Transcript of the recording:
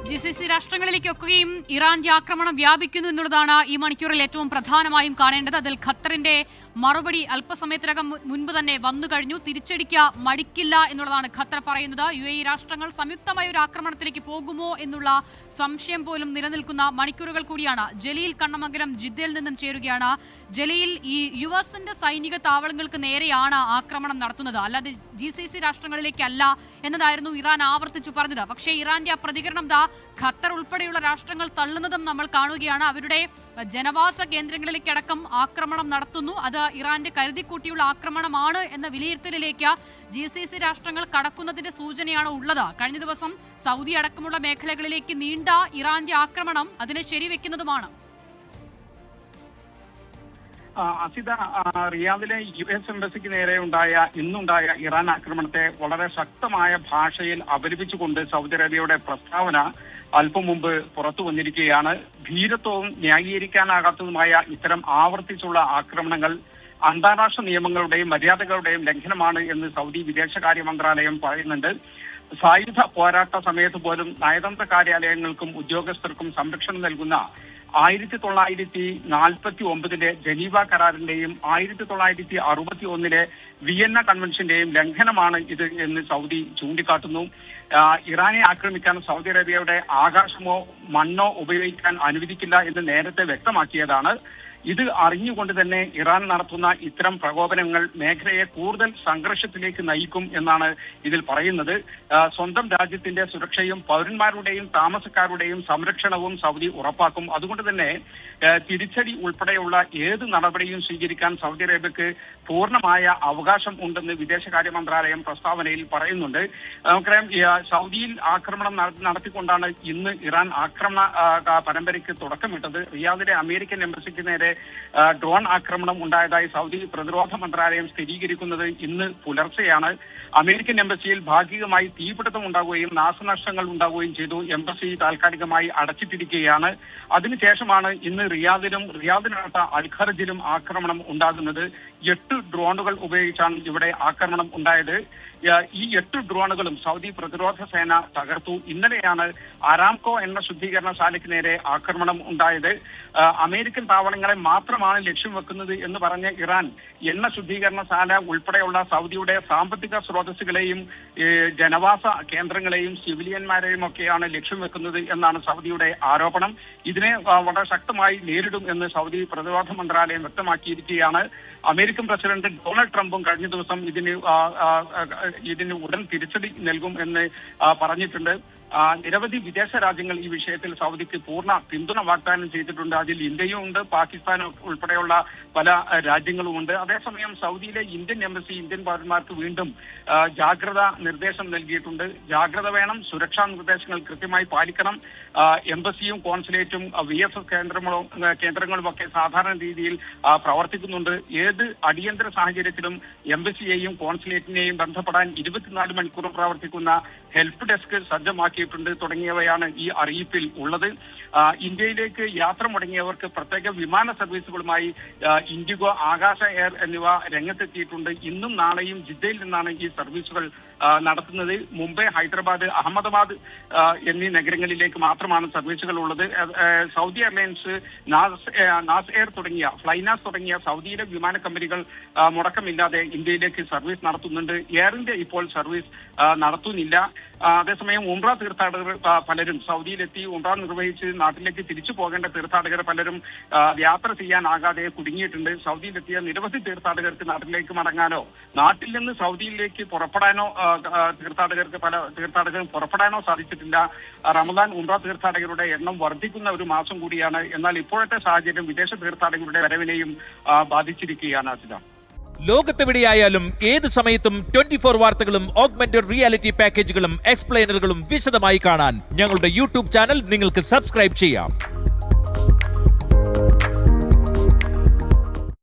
GCC രാഷ്ട്രങ്ങളിലേക്കൊക്കെയും ഇറാന്റെ ആക്രമണം വ്യാപിക്കുന്നു എന്നുള്ളതാണ് ഈ മണിക്കൂറിൽ ഏറ്റവും പ്രധാനമായും കാണേണ്ടത്. അതിൽ ഖത്തറിന്റെ മറുപടി അല്പസമയത്തിനകം മുൻപ് തന്നെ വന്നു കഴിഞ്ഞു. തിരിച്ചടിക്ക് മടിക്കില്ല എന്നുള്ളതാണ് ഖത്തർ പറയുന്നത്. UAE രാഷ്ട്രങ്ങൾ സംയുക്തമായ ഒരു ആക്രമണത്തിലേക്ക് പോകുമോ എന്നുള്ള സംശയം പോലും നിലനിൽക്കുന്ന മണിക്കൂറുകൾ കൂടിയാണ്. ജലീൽ കണ്ണമംഗലം ജിദ്ദയിൽ നിന്നും ചേരുകയാണ്. ജലീൽ, ഈ US-ന്റെ സൈനിക താവളങ്ങൾക്ക് നേരെയാണ് ആക്രമണം നടത്തുന്നത്, അല്ലാതെ GCC രാഷ്ട്രങ്ങളിലേക്കല്ല എന്നതായിരുന്നു ഇറാൻ ആവർത്തിച്ചു പറഞ്ഞത്. പക്ഷേ ഇറാന്റെ ആ പ്രതികരണം ഖത്തർ ഉൾപ്പെടെയുള്ള രാഷ്ട്രങ്ങൾ തള്ളുന്നതും നമ്മൾ കാണുകയാണ്. അവരുടെ ജനവാസ കേന്ദ്രങ്ങളിലേക്കടക്കം ആക്രമണം നടത്തുന്നു. അത് ഇറാന്റെ കരുതിക്കൂട്ടിയുള്ള ആക്രമണമാണ് എന്ന വിലയിരുത്തലിലേക്ക് GCC രാഷ്ട്രങ്ങൾ കടക്കുന്നതിന്റെ സൂചനയാണ് ഉള്ളത്. കഴിഞ്ഞ ദിവസം സൗദി അടക്കമുള്ള മേഖലകളിലേക്ക് നീണ്ട ഇറാന്റെ ആക്രമണം അതിനെ ശരിവെക്കുന്നതുമാണ്. അസിത, റിയാദിലെ US എംബസിക്ക് നേരെ ഇന്നുണ്ടായ ഇറാൻ ആക്രമണത്തെ വളരെ ശക്തമായ ഭാഷയിൽ അപലപിച്ചുകൊണ്ട് സൗദി അറേബ്യയുടെ പ്രസ്താവന അല്പം മുമ്പ് പുറത്തു വന്നിരിക്കുകയാണ്. ധീരത്വവും ന്യായീകരിക്കാനാകാത്തതുമായ ഇത്തരം ആവർത്തിച്ചുള്ള ആക്രമണങ്ങൾ അന്താരാഷ്ട്ര നിയമങ്ങളുടെയും മര്യാദകളുടെയും ലംഘനമാണ് എന്ന് സൗദി വിദേശകാര്യ മന്ത്രാലയം പറയുന്നുണ്ട്. സായുധ പോരാട്ട സമയത്ത് പോലും നയതന്ത്ര കാര്യാലയങ്ങൾക്കും ഉദ്യോഗസ്ഥർക്കും സംരക്ഷണം നൽകുന്ന 1949 ജനീവ കരാറിന്റെയും 1961 വിയന്ന കൺവെൻഷന്റെയും ലംഘനമാണ് ഇത് എന്ന് സൗദി ചൂണ്ടിക്കാട്ടുന്നു. ഇറാനെ ആക്രമിക്കാൻ സൗദി അറേബ്യയുടെ ആകാശമോ മണ്ണോ ഉപയോഗിക്കാൻ അനുവദിക്കില്ല എന്ന് നേരത്തെ വ്യക്തമാക്കിയതാണ്. ഇത് അറിഞ്ഞുകൊണ്ട് തന്നെ ഇറാൻ നടത്തുന്ന ഇത്തരം പ്രകോപനങ്ങൾ മേഖലയെ കൂടുതൽ സംഘർഷത്തിലേക്ക് നയിക്കും എന്നാണ് ഇതിൽ പറയുന്നത്. സ്വന്തം രാജ്യത്തിന്റെ സുരക്ഷയും പൗരന്മാരുടെയും താമസക്കാരുടെയും സംരക്ഷണവും സൗദി ഉറപ്പാക്കും. അതുകൊണ്ട് തന്നെ തിരിച്ചടി ഉൾപ്പെടെയുള്ള ഏത് നടപടിയും സ്വീകരിക്കാൻ സൗദി അറേബ്യക്ക് പൂർണ്ണമായ അവകാശം ഉണ്ടെന്ന് വിദേശകാര്യ മന്ത്രാലയം പ്രസ്താവനയിൽ പറയുന്നുണ്ട്. നമുക്കറിയാം, സൗദിയിൽ ആക്രമണം നടത്തിക്കൊണ്ടാണ് ഇന്ന് ഇറാൻ ആക്രമണ പരമ്പരയ്ക്ക് തുടക്കമിട്ടത്. റിയാദിലെ അമേരിക്കൻ എംബസിക്ക് നേരെ ഡ്രോൺ ആക്രമണം ഉണ്ടായതായി സൗദി പ്രതിരോധ മന്ത്രാലയം സ്ഥിരീകരിക്കുന്നത് ഇന്ന് പുലർച്ചെയാണ്. അമേരിക്കൻ എംബസിയിൽ ഭാഗികമായി തീപിടുത്തം ഉണ്ടാവുകയും നാശനഷ്ടങ്ങൾ ഉണ്ടാവുകയും ചെയ്തു. എംബസി താൽക്കാലികമായി അടച്ചിട്ടിരിക്കുകയാണ്. അതിനുശേഷമാണ് ഇന്ന് റിയാദിനടുത്ത അൽഖർജിലും ആക്രമണം ഉണ്ടാകുന്നത്. 8 ഡ്രോണുകൾ ഉപയോഗിച്ചാണ് ഇവിടെ ആക്രമണം ഉണ്ടായത്. ഈ 8 ഡ്രോണുകളും സൗദി പ്രതിരോധ സേന തകർത്തു. ഇന്നലെയാണ് അരാംകോ എണ്ണ ശുദ്ധീകരണശാലയ്ക്ക് നേരെ ആക്രമണം ഉണ്ടായത്. അമേരിക്കൻ താവളങ്ങളെ മാത്രമാണ് ലക്ഷ്യം വെക്കുന്നത് എന്ന് പറഞ്ഞ ഇറാൻ എണ്ണ ശുദ്ധീകരണശാല ഉൾപ്പെടെയുള്ള സൗദിയുടെ സാമ്പത്തിക സ്രോതസ്സുകളെയും ജനവാസ കേന്ദ്രങ്ങളെയും സിവിലിയന്മാരെയും ഒക്കെയാണ് ലക്ഷ്യം വെക്കുന്നത് എന്നാണ് സൗദിയുടെ ആരോപണം. ഇതിനെ വളരെ ശക്തമായി നേരിടും എന്ന് സൗദി പ്രതിരോധ മന്ത്രാലയം വ്യക്തമാക്കിയിരിക്കുകയാണ്. അമേരിക്കൻ പ്രസിഡന്റ് ഡൊണാൾഡ് ട്രംപും കഴിഞ്ഞ ദിവസം ഇതിന് ഉടൻ തിരിച്ചടി നൽകും എന്ന് പറഞ്ഞിട്ടുണ്ട്. നിരവധി വിദേശ രാജ്യങ്ങൾ ഈ വിഷയത്തിൽ സൗദിക്ക് പൂർണ്ണ പിന്തുണ വാഗ്ദാനം ചെയ്തിട്ടുണ്ട്. അതിൽ ഇന്ത്യയും ഉണ്ട്, പാകിസ്ഥാൻ ഉൾപ്പെടെയുള്ള പല രാജ്യങ്ങളുമുണ്ട്. അതേസമയം സൗദിയിലെ ഇന്ത്യൻ എംബസി ഇന്ത്യൻ പൗരന്മാർക്ക് വീണ്ടും ജാഗ്രത നിർദ്ദേശം നൽകിയിട്ടുണ്ട്. ജാഗ്രത വേണം, സുരക്ഷാ നിർദ്ദേശങ്ങൾ കൃത്യമായി പാലിക്കണം. എംബസിയും കോൺസുലേറ്റും VFS കേന്ദ്രങ്ങളും ഒക്കെ സാധാരണ രീതിയിൽ പ്രവർത്തിക്കുന്നുണ്ട്. ഏത് അടിയന്തര സാഹചര്യത്തിലും എംബസിയെയും കോൺസുലേറ്റിനെയും ബന്ധപ്പെടാൻ 24 മണിക്കൂർ പ്രവർത്തിക്കുന്ന ഹെൽപ്പ് ഡെസ്ക് സജ്ജമാക്കിയിട്ടുണ്ട് തുടങ്ങിയവയാണ് ഈ അറിയിപ്പിൽ ഉള്ളത്. ഇന്ത്യയിലേക്ക് യാത്ര മുടങ്ങിയവർക്ക് പ്രത്യേക വിമാന സർവീസുകളുമായി ഇൻഡിഗോ, ആകാശ എയർ എന്നിവ രംഗത്തെത്തിയിട്ടുണ്ട്. ഇന്നും നാളെയും ജിദ്ദയിൽ നിന്നാണ് ഈ സർവീസുകൾ നടത്തുന്നത്. മുംബൈ, ഹൈദരാബാദ്, അഹമ്മദാബാദ് എന്നീ നഗരങ്ങളിലേക്ക് മാത്രമാണ് സർവീസുകൾ ഉള്ളത്. സൗദി എയർലൈൻസ്, നാസ് എയർ ഫ്ലൈനാസ് തുടങ്ങിയ സൗദിയിലെ വിമാന കമ്പനികൾ മുടക്കമില്ലാതെ ഇന്ത്യയിലേക്ക് സർവീസ് നടത്തുന്നുണ്ട്. എയർ ഇന്ത്യ ഇപ്പോൾ സർവീസ് നടത്തുന്നില്ല. അതേസമയം ഉംറ തീർത്ഥാടകർ പലരും സൗദിയിലെത്തി ഉംറ നിർവഹിച്ച് നാട്ടിലേക്ക് തിരിച്ചു പോകേണ്ട തീർത്ഥാടകർ പലരും യാത്ര ചെയ്യാനാകാതെ കുടുങ്ങിയിട്ടുണ്ട്. സൗദിയിലെത്തിയ നിരവധി തീർത്ഥാടകർക്ക് നാട്ടിലേക്ക് മടങ്ങാനോ നാട്ടിൽ നിന്ന് സൗദിയിലേക്ക് പുറപ്പെടാനോ പല തീർത്ഥാടകരും പുറപ്പെടാനോ സാധിച്ചിട്ടില്ല. റമദാൻ ഉംറ തീർത്ഥാടകരുടെ എണ്ണം വർദ്ധിക്കുന്ന ഒരു മാസം കൂടിയാണ്. എന്നാൽ ഇപ്പോഴത്തെ സാഹചര്യം വിദേശ തീർത്ഥാടകരുടെ വരവിനെയും ബാധിച്ചിരിക്കുകയാണ്. അസിത, ലോകത്തെവിടെയായാലും ഏത് സമയത്തും 24 വാർത്തകളും ഓഗ്മെന്റഡ് റിയാലിറ്റി പാക്കേജുകളും എക്സ്പ്ലെയിനറുകളും വിശദമായി കാണാൻ ഞങ്ങളുടെ YouTube ചാനൽ നിങ്ങൾക്ക് സബ്സ്ക്രൈബ് ചെയ്യാം.